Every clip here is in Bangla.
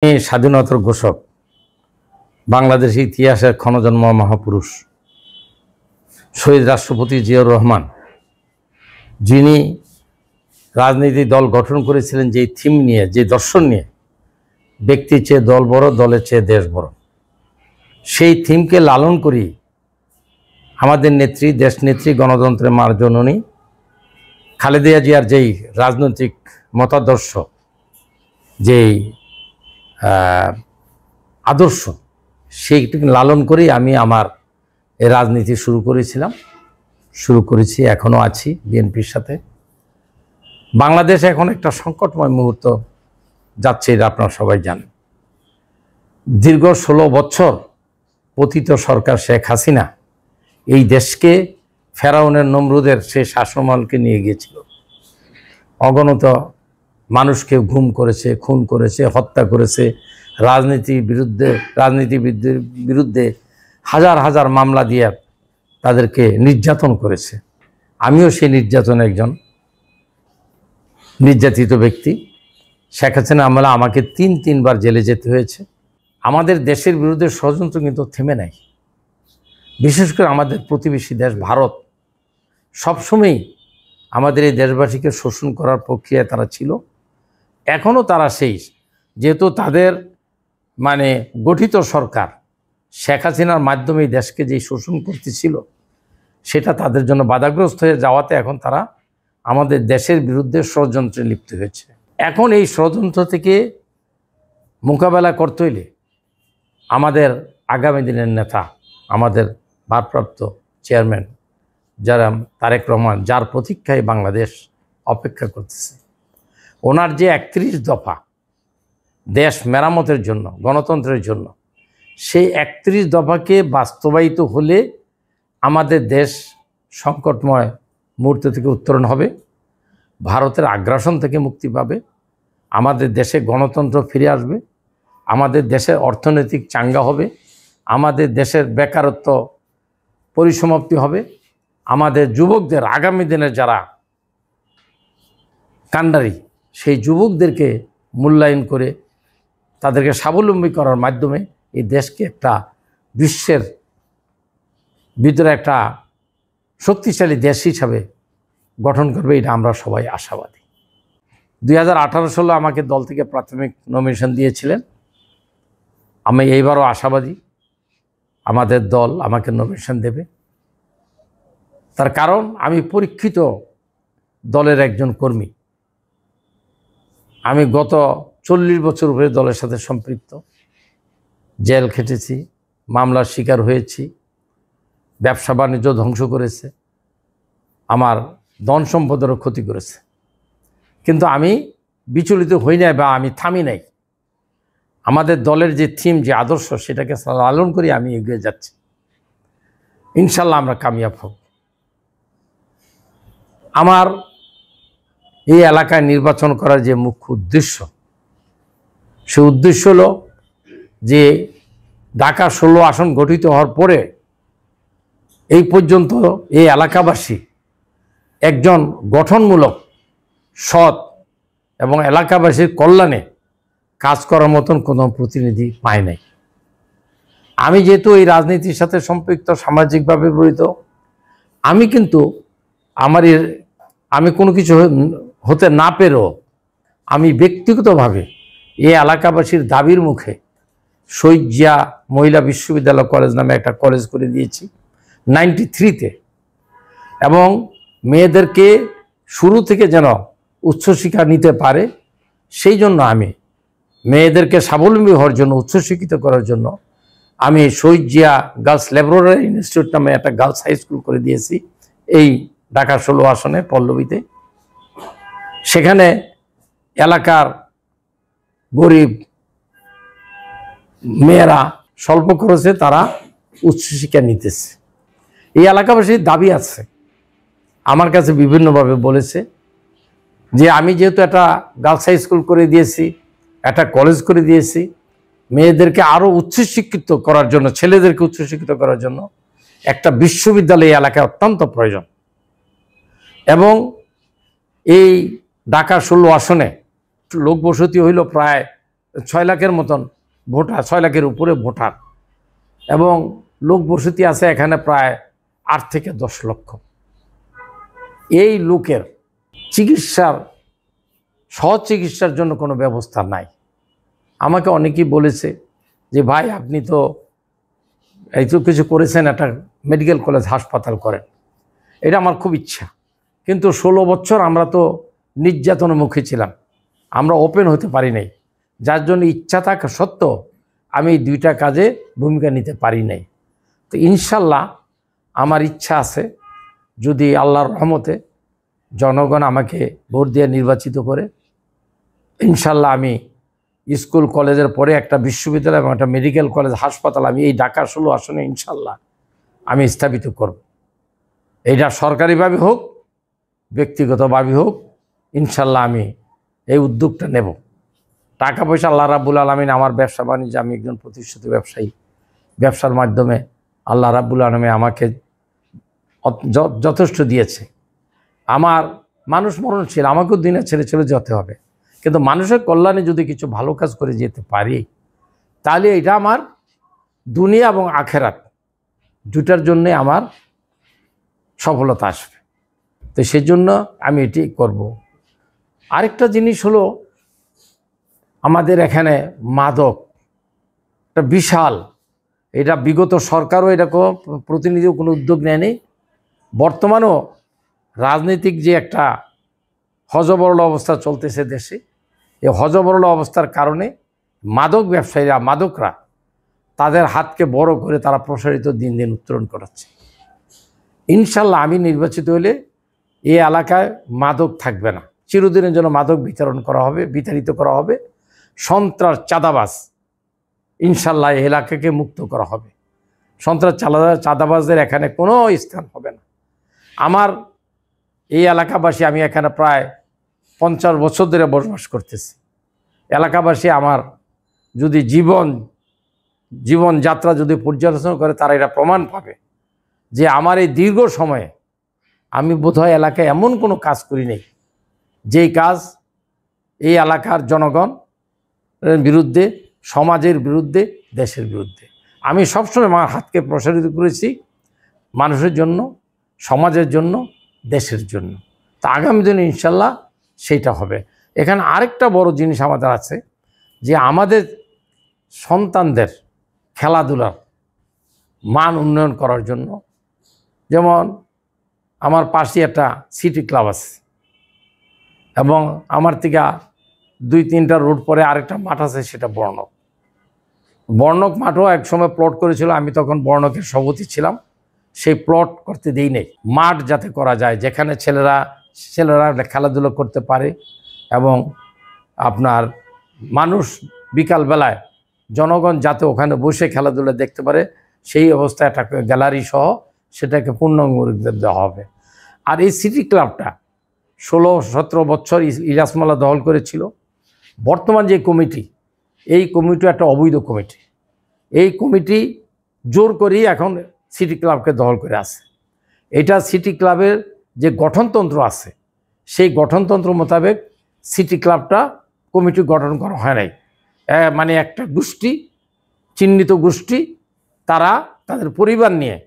স্বাধীনতার ঘোষক, বাংলাদেশের ইতিহাসের ক্ষণজন্ম মহাপুরুষ শহীদ রাষ্ট্রপতি জিয়াউর রহমান, যিনি রাজনৈতিক দল গঠন করেছিলেন যে থিম নিয়ে, যে দর্শন নিয়ে, ব্যক্তির চেয়ে দল বড়, দলের চেয়ে দেশ বড়, সেই থিমকে লালন করি আমাদের নেত্রী, দেশনেত্রী, গণতন্ত্রের মার জননী খালেদা জিয়ার যেই রাজনৈতিক মতাদর্শ, যেই আদর্শ, সেইটিকে লালন করেই আমি আমার এই রাজনীতি শুরু করেছি, এখনও আছি বিএনপির সাথে। বাংলাদেশ এখন একটা সংকটময় মুহূর্ত যাচ্ছে, এটা আপনারা সবাই জানেন। দীর্ঘ 16 বছর পতিত সরকার শেখ হাসিনা এই দেশকে ফেরাউনের নমরুদের সেই শাসনমহলকে নিয়ে গিয়েছিল। অগণিত মানুষকে গুম করেছে, খুন করেছে, হত্যা করেছে, রাজনীতিবিদদের বিরুদ্ধে হাজার হাজার মামলা দিয়ে তাদেরকে নির্যাতন করেছে। আমিও সেই নির্যাতনের একজন নির্যাতিত ব্যক্তি। শেখ হাসিনা আমলে আমাকে তিনবার জেলে যেতে হয়েছে। আমাদের দেশের বিরুদ্ধে ষড়যন্ত্র কিন্তু থেমে নাই। বিশেষ করে আমাদের প্রতিবেশী দেশ ভারত সবসময়ই আমাদের এই দেশবাসীকে শোষণ করার প্রক্রিয়ায় তারা ছিল, এখনও তারা সেই, যেহেতু তাদের গঠিত সরকার শেখ হাসিনার মাধ্যমে এই দেশকে যেই শোষণ করতেছিল, সেটা তাদের জন্য বাধাগ্রস্ত হয়ে যাওয়াতে এখন তারা আমাদের দেশের বিরুদ্ধে ষড়যন্ত্রে লিপ্ত হয়েছে। এখন এই ষড়যন্ত্র থেকে মোকাবেলা করতে হইলে আমাদের আগামী দিনের নেতা, আমাদের ভারপ্রাপ্ত চেয়ারম্যান যারা তারেক রহমান, যার প্রতীক্ষায় বাংলাদেশ অপেক্ষা করতেছে, ওনার যে 31 দফা দেশ মেরামতের জন্য, গণতন্ত্রের জন্য, সেই 31 দফাকে বাস্তবায়িত হলে আমাদের দেশ সংকটময় মুহূর্ত থেকে উত্তরণ হবে, ভারতের আগ্রাসন থেকে মুক্তি পাবে, আমাদের দেশে গণতন্ত্র ফিরে আসবে, আমাদের দেশের অর্থনৈতিক চাঙ্গা হবে, আমাদের দেশের বেকারত্ব পরিসমাপ্তি হবে, আমাদের যুবকদের, আগামী দিনের যারা কাণ্ডারি, সেই যুবকদেরকে মূল্যায়ন করে তাদেরকে স্বাবলম্বী করার মাধ্যমে এই দেশকে একটা বিশ্বের ভিতরে একটা শক্তিশালী দেশ হিসাবে গঠন করবে, এটা আমরা সবাই আশাবাদী। 2018 সালে আমাকে দল থেকে প্রাথমিক নমিনেশন দিয়েছিলেন। আমি এইবারও আশাবাদী আমাদের দল আমাকে নমিনেশন দেবে। তার কারণ আমি পরীক্ষিত দলের একজন কর্মী। আমি গত 40 বছর ধরে দলের সাথে সম্পৃক্ত, জেল খেটেছি, মামলার শিকার হয়েছি, ব্যবসা বাণিজ্য ধ্বংস করেছে, আমার ধন সম্পদেরও ক্ষতি করেছে, কিন্তু আমি বিচলিত হই নাই বা আমি থামি নাই। আমাদের দলের যে থিম, যে আদর্শ, সেটাকে লালন করে আমি এগিয়ে যাচ্ছি। ইনশাল্লাহ আমরা কামিয়াব হব। আমার এই এলাকায় নির্বাচন করার যে মুখ্য উদ্দেশ্য, সে উদ্দেশ্য হলো যে ঢাকা 16 আসন গঠিত হওয়ার পরে এই পর্যন্ত এই এলাকাবাসী একজন গঠনমূলক, সৎ এবং এলাকাবাসীর কল্যাণে কাজ করার মতন কোনো প্রতিনিধি পায় নাই। আমি যেহেতু এই রাজনীতির সাথে সম্পৃক্ত, সামাজিকভাবে জড়িত, আমি কিন্তু আমি কোনো কিছু হতে না পেরেও আমি ব্যক্তিগতভাবে এই এলাকাবাসীর দাবির মুখে শহীদ জিয়া মহিলা বিশ্ববিদ্যালয় কলেজ নামে একটা কলেজ করে দিয়েছি 93-তে, এবং মেয়েদেরকে শুরু থেকে যেন উচ্চশিক্ষা নিতে পারে, সেই জন্য আমি মেয়েদেরকে স্বাবলম্বী হওয়ার জন্য, উচ্চশিক্ষিত করার জন্য আমি শহীদ জিয়া গার্লস ল্যাবরেটরি ইনস্টিটিউট নামে একটা গার্লস হাই স্কুল করে দিয়েছি এই ঢাকা 16 আসনে পল্লবীতে। সেখানে এলাকার গরিব মেয়েরা স্বল্প খরচে তারা উচ্চশিক্ষা নিতেছে। এই এলাকাবাসীর দাবি আছে, আমার কাছে বিভিন্নভাবে বলেছে যে আমি যেহেতু একটা গার্লস হাই স্কুল করে দিয়েছি, একটা কলেজ করে দিয়েছি, মেয়েদেরকে আরও উচ্চশিক্ষিত করার জন্য, ছেলেদেরকে উচ্চশিক্ষিত করার জন্য একটা বিশ্ববিদ্যালয় এলাকায় অত্যন্ত প্রয়োজন। এবং এই ঢাকা 16 আসনে লোক বসতি হইল প্রায় 6 লাখের মতন ভোটার, 6 লাখের উপরে ভোটার, এবং লোক বসতি আছে এখানে প্রায় 8 থেকে 10 লক্ষ। এই লোকের চিকিৎসার, সহজ চিকিৎসার জন্য কোনো ব্যবস্থা নাই। আমাকে অনেকেই বলেছে যে ভাই আপনি তো এই তো কিছু করেছেন, একটা মেডিকেল কলেজ হাসপাতাল করেন। এটা আমার খুব ইচ্ছা, কিন্তু 16 বছর আমরা তো নির্যাতনের মুখে ছিলাম, আমরা ওপেন হতে পারি নাই, যার জন্য ইচ্ছা থাকা সত্ত্বেও আমি এই 2টা কাজে ভূমিকা নিতে পারি নাই। তো ইনশাল্লাহ আমার ইচ্ছা আছে, যদি আল্লাহর রহমতে জনগণ আমাকে ভোট দিয়ে নির্বাচিত করে, ইনশাল্লাহ আমি স্কুল কলেজের পরে একটা বিশ্ববিদ্যালয় এবং একটা মেডিকেল কলেজ হাসপাতাল আমি এই ঢাকা 16 আসনে ইনশাল্লাহ আমি স্থাপিত করব। এইটা সরকারিভাবে হোক, ব্যক্তিগতভাবে হোক, ইনশাল্লাহ আমি এই উদ্যোগটা নেব। টাকা পয়সা আল্লাহ রাব্বুল আলামিন, আমার ব্যবসা বাণিজ্য, আমি একজন প্রতিষ্ঠিত ব্যবসায়ী, ব্যবসার মাধ্যমে আল্লাহ রাব্বুল আলামিন আমাকে যথেষ্ট দিয়েছে। আমার মানুষ মরণশীল, আমাকেও দিনে ছেড়ে চলে যেতে হবে, কিন্তু মানুষের কল্যাণে যদি কিছু ভালো কাজ করে যেতে পারি, তাহলে এটা আমার দুনিয়া এবং আখেরাত দুটার জন্যে আমার সফলতা আসবে। তো সেই জন্য আমি এটি করব। আরেকটা জিনিস হলো, আমাদের এখানে মাদক একটা বিশাল, এটা বিগত সরকারও এরকম প্রতিনিধিও কোনো উদ্যোগ নেয়নি। বর্তমানেও রাজনৈতিক যে একটা হযবরল অবস্থা চলতেছে দেশে, এই হযবরল অবস্থার কারণে মাদক ব্যবসায়ীরা, মাদকরা তাদের হাতকে বড় করে তারা প্রসারিত দিন দিন উত্তরণ করাচ্ছে। ইনশাল্লাহ আমি নির্বাচিত হলে এই এলাকায় মাদক থাকবে না, চিরদিনের জন্য মাদক বিতাড়িত করা হবে। সন্ত্রাস, চাঁদাবাজ ইনশাল্লাহ এই এলাকাকে মুক্ত করা হবে। সন্ত্রাস, চাঁদাবাজদের এখানে কোনো স্থান হবে না। আমার এই এলাকাবাসী, আমি এখানে প্রায় 50 বছর ধরে বসবাস করতেছি। এলাকাবাসী আমার যদি জীবনযাত্রা যদি পর্যালোচনা করে, তারা এটা প্রমাণ পাবে যে আমার এই দীর্ঘ সময়ে আমি বোধহয় এলাকায় এমন কোনো কাজ করি নাই যেই কাজ এই এলাকার জনগণ বিরুদ্ধে, সমাজের বিরুদ্ধে, দেশের বিরুদ্ধে। আমি সবসময় আমার হাতকে প্রসারিত করেছি মানুষের জন্য, সমাজের জন্য, দেশের জন্য। তা আগামী দিনে ইনশাল্লাহ সেইটা হবে। এখানে আরেকটা বড় জিনিস আমাদের আছে, যে আমাদের সন্তানদের খেলাধুলার মান উন্নয়ন করার জন্য, যেমন আমার পাশে একটা সিটি ক্লাব আছে, এবং আমার থেকে 2-3টা রোড পরে আরেকটা মাঠ আছে, সেটা বর্ণক মাঠও একসময় প্লট করেছিল, আমি তখন বর্ণকের সভাপতি ছিলাম। সেই প্লট করতে দেই নেই, মাঠ যাতে করা যায়, যেখানে ছেলেরা খেলাধুলো করতে পারে, এবং আপনার মানুষ বিকালবেলায় জনগণ যাতে ওখানে বসে খেলাধুলা দেখতে পারে, সেই অবস্থায় একটা গ্যালারি সহ সেটাকে পূর্ণাঙ্গ দেওয়া হবে। আর এই সিটি ক্লাবটা 16-17 বছর ইলিয়াসমোল্লা দখল করেছিল। বর্তমান যে কমিটি, এই কমিটি একটা অবৈধ কমিটি। এই কমিটি জোর করেই এখন সিটি ক্লাবকে দখল করে আছে। এটা সিটি ক্লাবের যে গঠনতন্ত্র আছে, সেই গঠনতন্ত্র মোতাবেক সিটি ক্লাবটা কমিটি গঠন করা হয় নাই। মানে একটা গোষ্ঠী, চিহ্নিত গোষ্ঠী, তারা তাদের পরিবার নিয়ে,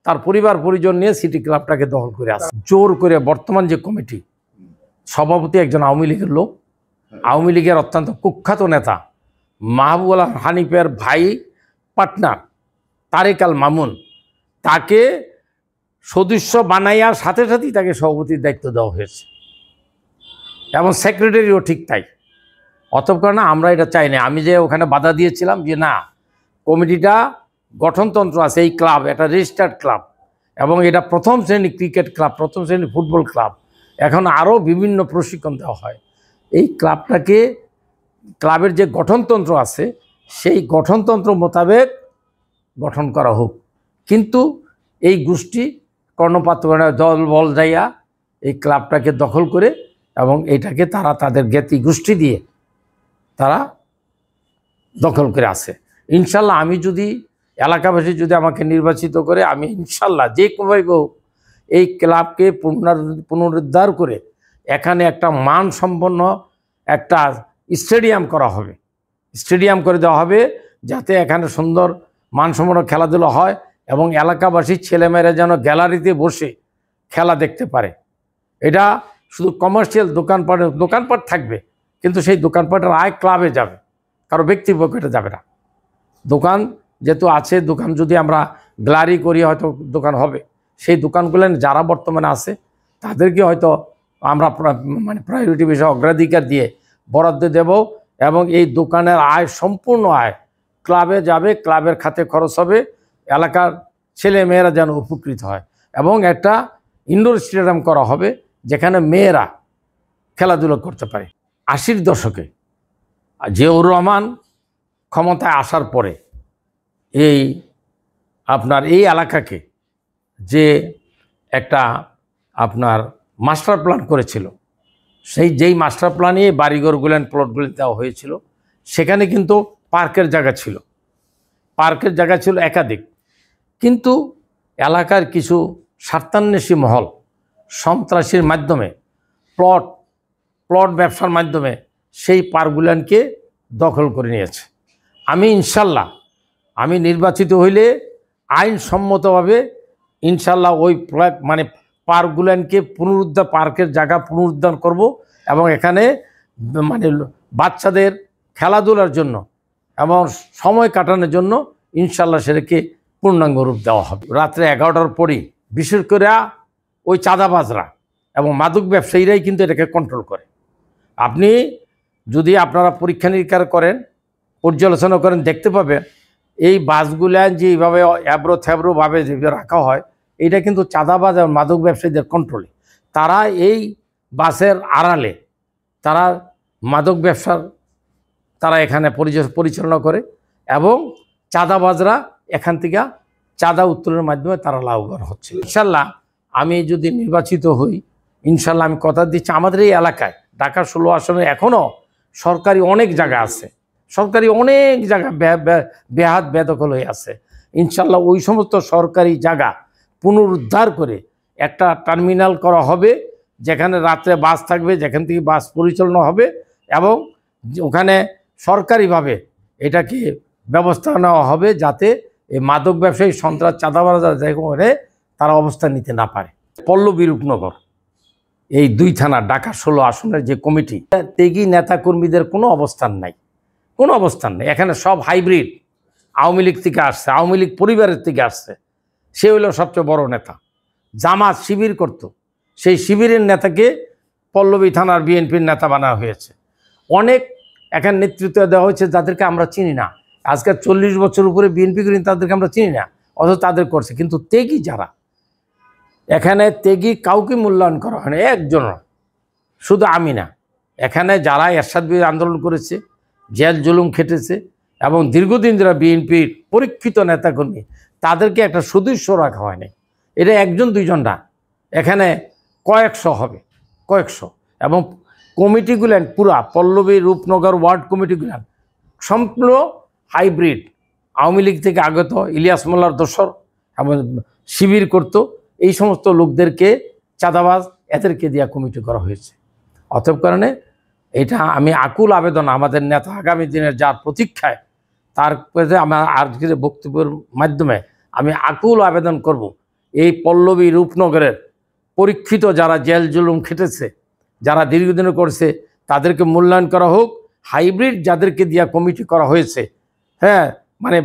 তার পরিবার পরিজন নিয়ে সিটি ক্লাবটাকে দখল করে আছে জোর করে। বর্তমান যে কমিটি, সভাপতি একজন আওয়ামী লীগের লোক, আওয়ামী লীগের অত্যন্ত কুখ্যাত নেতা মাহবুব আল হানিফের ভাই, পার্টনার তারেক আল মামুন, তাকে সদস্য বানাইয়ার সাথে সাথেই তাকে সভাপতির দায়িত্ব দেওয়া হয়েছে, এবং সেক্রেটারিও ঠিক তাই। অতঃপর না, আমরা এটা চাই না। আমি যে ওখানে বাধা দিয়েছিলাম যে না, কমিটিটা গঠনতন্ত্র আছে, এই ক্লাব একটা রেজিস্টার্ড ক্লাব, এবং এটা প্রথম শ্রেণী ক্রিকেট ক্লাব, প্রথম শ্রেণী ফুটবল ক্লাব, এখন আরও বিভিন্ন প্রশিক্ষণ দেওয়া হয়। এই ক্লাবটাকে, ক্লাবের যে গঠনতন্ত্র আছে, সেই গঠনতন্ত্র মোতাবেক গঠন করা হোক। কিন্তু এই গোষ্ঠী কর্ণপাত দল বল যাইয়া এই ক্লাবটাকে দখল করে, এবং এইটাকে তারা তাদের জ্ঞাতি গোষ্ঠী দিয়ে তারা দখল করে আছে। ইনশাল্লাহ আমি যদি, এলাকাবাসী যদি আমাকে নির্বাচিত করে, আমি ইনশাল্লাহ যে কোনোভাবে হোক এই ক্লাবকে পুনরুদ্ধার করে এখানে একটা মানসম্পন্ন একটা স্টেডিয়াম করা হবে। স্টেডিয়াম করে দেওয়া হবে, যাতে এখানে সুন্দর মানসম্পন্ন খেলাধুলা হয় এবং এলাকাবাসী ছেলেমেয়েরা যেন গ্যালারিতে বসে খেলা দেখতে পারে। এটা শুধু কমার্শিয়াল দোকানপাট থাকবে, কিন্তু সেই দোকানপাটের আয় ক্লাবে যাবে, কারো ব্যক্তি পকেটে যাবে না। দোকান যেহেতু আছে, দোকান যদি আমরা গ্যালারি করি হয়তো দোকান হবে। সেই দোকানগুলো যারা বর্তমানে আছে তাদেরকে হয়তো আমরা মানে প্রায়োরিটি বিষয়ে অগ্রাধিকার দিয়ে বরাদ্দ দেব, এবং এই দোকানের আয় সম্পূর্ণ আয় ক্লাবে যাবে, ক্লাবের খাতে খরচ হবে, এলাকার ছেলে মেয়েরা যেন উপকৃত হয়। এবং একটা ইনডোর স্টেডিয়াম করা হবে যেখানে মেয়েরা খেলাধুলো করতে পারে। 80-র দশকে জিয়াউর রহমান ক্ষমতায় আসার পরে আপনার এই এলাকাকে যে একটা আপনার মাস্টার প্ল্যান করেছিল, যেই মাস্টার প্ল্যানে বাড়িঘরগুলো প্লটগুলো দেওয়া হয়েছিল, সেখানে কিন্তু পার্কের জায়গা ছিল একাধিক। কিন্তু এলাকার কিছু স্বার্থান্বেষী মহল সন্ত্রাসীর মাধ্যমে প্লট ব্যবসার মাধ্যমে সেই পার্কগুলোকে দখল করে নিয়েছে। ইনশাল্লাহ আমি নির্বাচিত হইলে আইনসম্মতভাবে ইনশাল্লাহ ওই মানে পার্কগুলোকে পার্কের জায়গা পুনরুদ্ধার করব, এবং এখানে মানে বাচ্চাদের খেলাধুলার জন্য এবং সময় কাটানোর জন্য ইনশাল্লাহ সেটাকে পূর্ণাঙ্গ রূপ দেওয়া হবে। রাত্রে 11টার পরই বিশেষ করে ওই চাঁদাবাজরা এবং মাদক ব্যবসায়ীরাই কিন্তু এটাকে কন্ট্রোল করে। আপনি যদি আপনারা পরীক্ষা নিরীক্ষা করেন, পর্যালোচনা করেন, দেখতে পাবেন এই বাসগুলো যে এইভাবে থ্যাব্রোভাবে রাখা হয়, এটা কিন্তু চাঁদাবাজ এবং মাদক ব্যবসায়ীদের কন্ট্রোলে। তারা এই বাসের আড়ালে তারা মাদক ব্যবসার তারা এখানে পরিচালনা করে, এবং চাঁদাবাজরা এখান থেকে চাঁদা উত্তোলনের মাধ্যমে তারা লাভবান হচ্ছে। ইনশাল্লাহ আমি যদি নির্বাচিত হই, ইনশাল্লাহ আমি কথা দিচ্ছি, আমাদের এই এলাকায় ঢাকা 16 আসনে এখনও সরকারি অনেক জায়গা আছে, বেহাত বেদখল হয়ে আছে। ইনশাল্লাহ ওই সমস্ত সরকারি জায়গা পুনরুদ্ধার করে একটা টার্মিনাল করা হবে, যেখানে রাত্রে বাস থাকবে, যেখান থেকে বাস পরিচালনা হবে, এবং ওখানে সরকারিভাবে এটাকে ব্যবস্থা নেওয়া হবে যাতে এই মাদক ব্যবসায়ী সন্ত্রাস চাঁদাবাজরা যেখানে তারা অবস্থান নিতে না পারে। পল্লবী রূপনগর এই 2 থানা ঢাকা 16 আসনের যে কমিটি, ত্যাগী নেতাকর্মীদের কোনো অবস্থান নাই। এখানে সব হাইব্রিড, আওয়ামী লীগ থেকে আসছে, আওয়ামী লীগ পরিবারের থেকে আসছে। সে হলো সবচেয়ে বড় নেতা। জামাত শিবির করত, সেই শিবিরের নেতাকে পল্লবী থানার বিএনপির নেতা বানানো হয়েছে। অনেক এখানে নেতৃত্ব দেওয়া হয়েছে যাদেরকে আমরা চিনি না। আজকে 40 বছর উপরে বিএনপি করি, তাদেরকে আমরা চিনি না, অথচ তাদের করছে। কিন্তু ত্যাগী যারা, এখানে ত্যাগী কাউকে মূল্যায়ন করা হয় না, একজন, শুধু আমি না, এখানে যারা এরশাদ বিরোধী আন্দোলন করেছে, জেল জুলুম খেটেছে, এবং দীর্ঘদিন যারা বিএনপির পরীক্ষিত নেতাকর্মী, তাদেরকে একটা সদস্য রাখা হয়নি। এটা 1-2 না, এখানে কয়েকশো হবে, এবং কমিটিগুলেন পুরা পল্লবী রূপনগর ওয়ার্ড কমিটিগুলেন সম্পূর্ণ হাইব্রিড। আওয়ামী লীগ থেকে আগত ইলিয়াস মোল্লার দোসর এবং শিবির করত, এই সমস্ত লোকদেরকে চাঁদাবাজ এদেরকে দেওয়া কমিটি করা হয়েছে। অতএব কারণে এটা আমি আকুল আবেদন আমাদের নেতা আগামী দিনের যার প্রতীক্ষায়, তার কাছে আমার আজকের বক্তব্যের মাধ্যমে আমি আকুল আবেদন করব, এই পল্লবী রূপনগরের পরীক্ষিত যারা জেল জুলুম খেটেছে, যারা দীর্ঘদিন করছে, তাদেরকে মূল্যায়ন করা হোক। হাইব্রিড যাদেরকে দেওয়া কমিটি করা হয়েছে, হ্যাঁ, মানে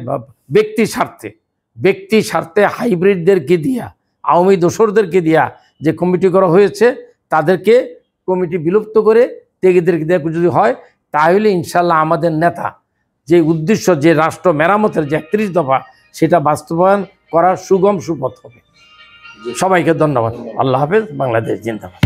ব্যক্তি স্বার্থে হাইব্রিডদেরকে দিয়া, আওয়ামী দোসরদেরকে দিয়া যে কমিটি করা হয়েছে, তাদেরকে কমিটি বিলুপ্ত করে ত্যাগীদেরকে দেওয়া যদি হয়, তাহলে ইনশাল্লাহ আমাদের নেতা যে উদ্দেশ্য, যে রাষ্ট্র মেরামতের যে 31 দফা, সেটা বাস্তবায়ন করার সুগম সুপথ হবে। সবাইকে ধন্যবাদ। আল্লাহ হাফেজ। বাংলাদেশ জিন্দাবাদ।